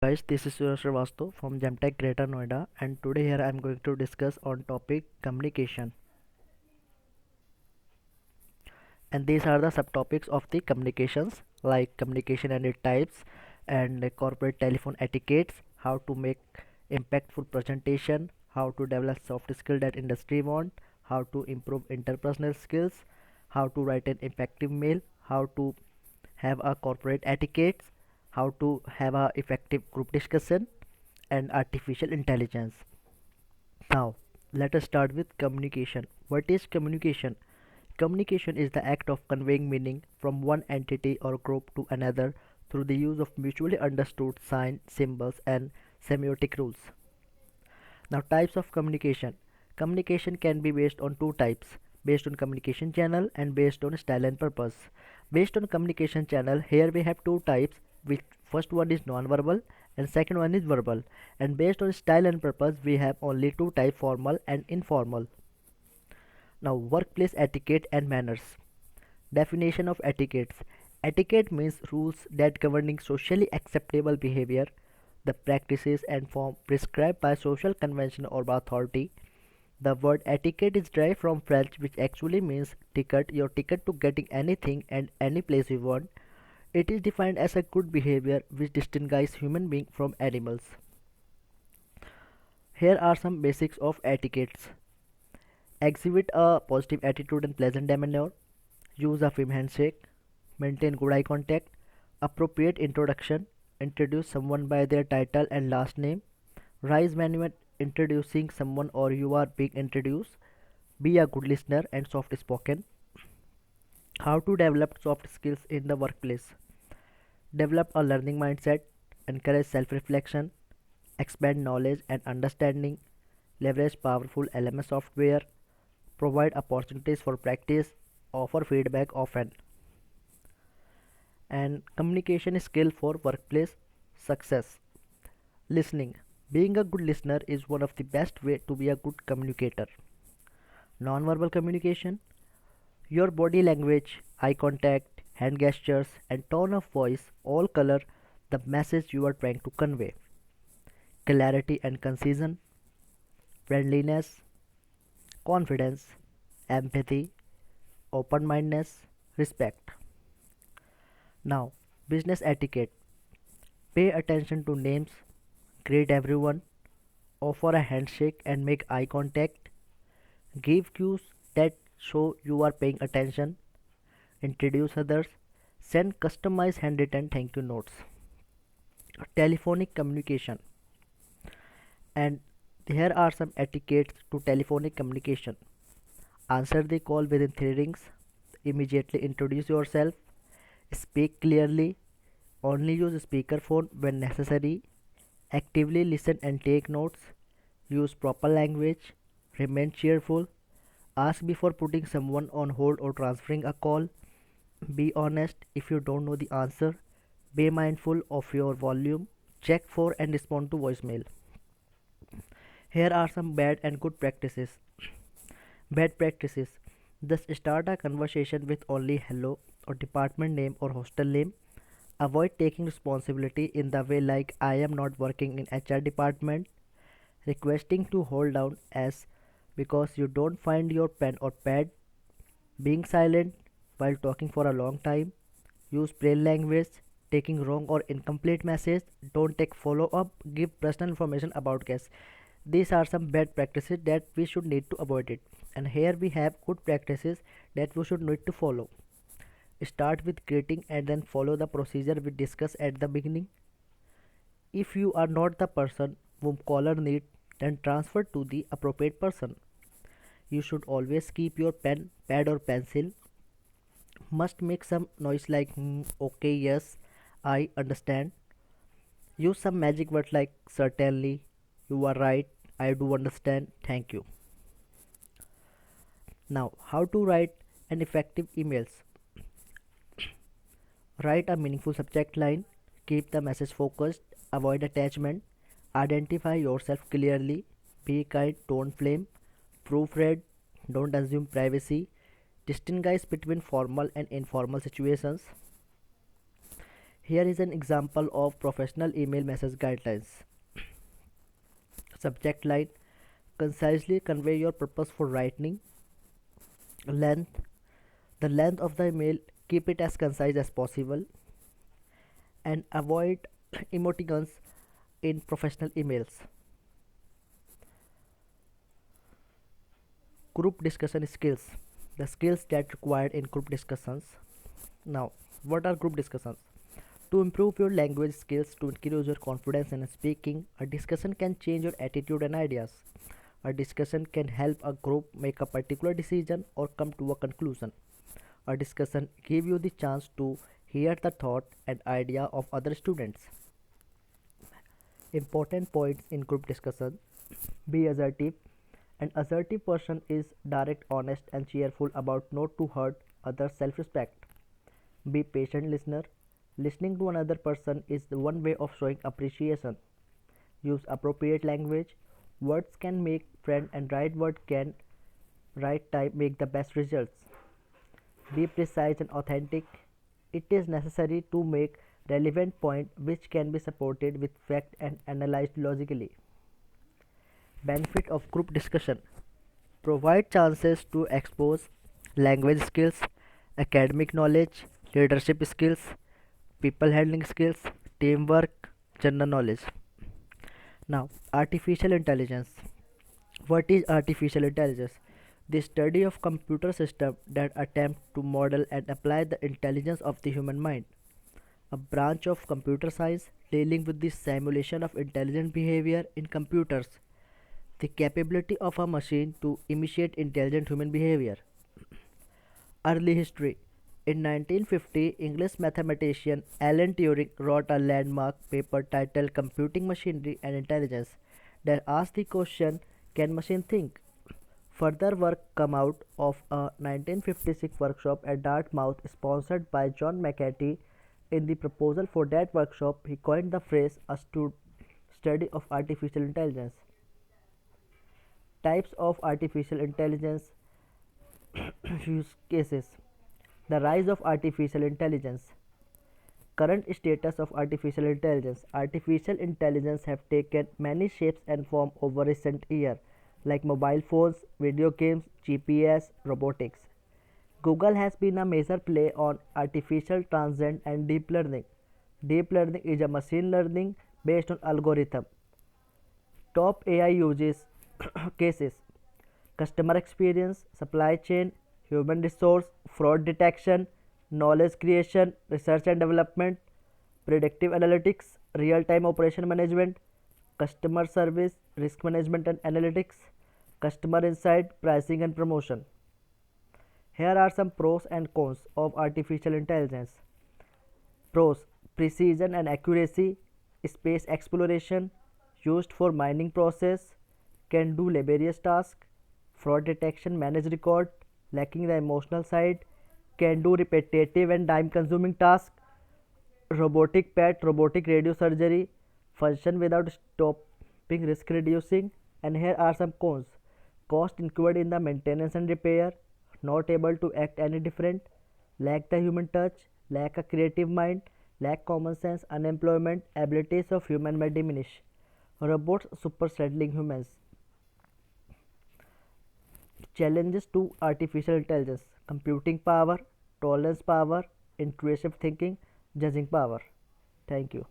Guys, this is Surya Srivastav from Gemtech Greater Noida, and today here I am going to discuss on topic communication. And these are the subtopics of the communications like communication and its types and corporate telephone etiquettes, how to make impactful presentation, how to develop soft skill that industry want, how to improve interpersonal skills, how to write an effective mail, how to have a corporate etiquette, how to have a effective group discussion, and artificial intelligence. Now, let us start with communication. What is communication? Communication is the act of conveying meaning from one entity or group to another through the use of mutually understood signs, symbols, and semiotic rules. Now, types of communication. Communication can be based on two types, based on communication channel and based on style and purpose. Based on communication channel, here we have two types, which first one is non-verbal and second one is verbal. And based on style and purpose, we have only two types, formal and informal. Now, workplace etiquette and manners. Definition of etiquettes. Etiquette means rules that governing socially acceptable behavior, the practices and form prescribed by social convention or by authority. The word etiquette is derived from French, which actually means ticket, your ticket to getting anything and any place you want. It is defined as a good behavior which distinguishes human beings from animals. Here are some basics of etiquettes. Exhibit a positive attitude and pleasant demeanor. Use a firm handshake. Maintain good eye contact. Appropriate introduction. Introduce someone by their title and last name. Rise when you are introducing someone or you are being introduced. Be a good listener and soft spoken. How to develop soft skills in the workplace. Develop a learning mindset. Encourage self reflection. Expand knowledge and understanding. Leverage powerful LMS software. Provide opportunities for practice. Offer feedback often. And communication skill for workplace success. Listening. Being a good listener is one of the best way to be a good communicator. Non-verbal communication. Your body language, eye contact, hand gestures, and tone of voice all color the message you are trying to convey. Clarity and concision, friendliness, confidence, empathy, open mindedness, respect. Now, business etiquette. Pay attention to names, greet everyone, offer a handshake and make eye contact, give cues that show you are paying attention, introduce others, send customized handwritten thank you notes. Telephonic communication. And here are some etiquettes to telephonic communication. Answer the call within 3 rings, immediately introduce yourself, speak clearly, only use speakerphone when necessary, actively listen and take notes, use proper language, remain cheerful, ask before putting someone on hold or transferring a call, be honest if you don't know the answer, be mindful of your volume, check for and respond to voicemail. Here are some bad and good practices. Bad practices. Thus start a conversation with only hello or department name or hostel name. Avoid taking responsibility in the way like I am not working in HR department. Requesting to hold down as because you don't find your pen or pad. Being silent while talking for a long time. Use plain language. Taking wrong or incomplete message. Don't take follow up. Give personal information about guests. These are some bad practices that we should need to avoid it. And here we have good practices that we should need to follow. Start with greeting and then follow the procedure we discussed at the beginning. If you are not the person whom caller need, then transfer to the appropriate person. You should always keep your pen, pad or pencil. Must make some noise like okay, yes, I understand. Use some magic words like certainly, you are right, I do understand, thank you. Now, how to write an effective emails. Write a meaningful subject line, keep the message focused, avoid attachment, identify yourself clearly, be kind, don't flame, proofread, don't assume privacy, distinguish between formal and informal situations, Here is an example of professional email message guidelines. Subject line: concisely convey your purpose for writing. Length: the length of the email, keep it as concise as possible, and avoid emoticons in professional emails. Group discussion skills: the skills that required in group discussions. Now, what are group discussions? To improve your language skills, to increase your confidence in speaking, a discussion can change your attitude and ideas. A discussion can help a group make a particular decision or come to a conclusion. A discussion gives you the chance to hear the thought and idea of other students. Important points in group discussion: be assertive. An assertive person is direct, honest, and cheerful about not to hurt others' self-respect. Be patient listener. Listening to another person is the one way of showing appreciation. Use appropriate language. Words can make friend and right word can right time make the best results. Be precise and authentic. It is necessary to make relevant point which can be supported with fact and analyzed logically. Benefit of group discussion: provide chances to expose language skills, academic knowledge, leadership skills, people handling skills, teamwork, general knowledge. Now, artificial intelligence. What is artificial intelligence? The study of computer systems that attempt to model and apply the intelligence of the human mind. A branch of computer science dealing with the simulation of intelligent behavior in computers. The capability of a machine to imitate intelligent human behavior. Early history. In 1950, English mathematician Alan Turing wrote a landmark paper titled Computing Machinery and Intelligence that asked the question, can machine think? Further work came out of a 1956 workshop at Dartmouth sponsored by John McCarthy. In the proposal for that workshop, he coined the phrase a study of artificial intelligence. Types of artificial intelligence. Use cases: the rise of artificial intelligence. Current status of artificial intelligence. Artificial intelligence have taken many shapes and forms over recent years, like mobile phones, video games, GPS, robotics. Google has been a major play on artificial transcend and deep learning. Deep learning is a machine learning based on algorithm. Top AI uses cases: customer experience, supply chain, human resource, fraud detection, knowledge creation, research and development, predictive analytics, real time operation management, customer service, risk management and analytics, customer insight, pricing and promotion. Here are some pros and cons of artificial intelligence. Pros: precision and accuracy, space exploration, used for mining process, can do laborious tasks, fraud detection, manage record, lacking the emotional side, can do repetitive and time consuming tasks, robotic pet, robotic radio surgery, function without stopping, risk reducing. And here are some cons: cost incurred in the maintenance and repair, not able to act any different, lack the human touch, lack a creative mind, lack common sense, unemployment, abilities of human may diminish. Robots superseding humans. Challenges to artificial intelligence: computing power, tolerance power, intrusive thinking, judging power. Thank you.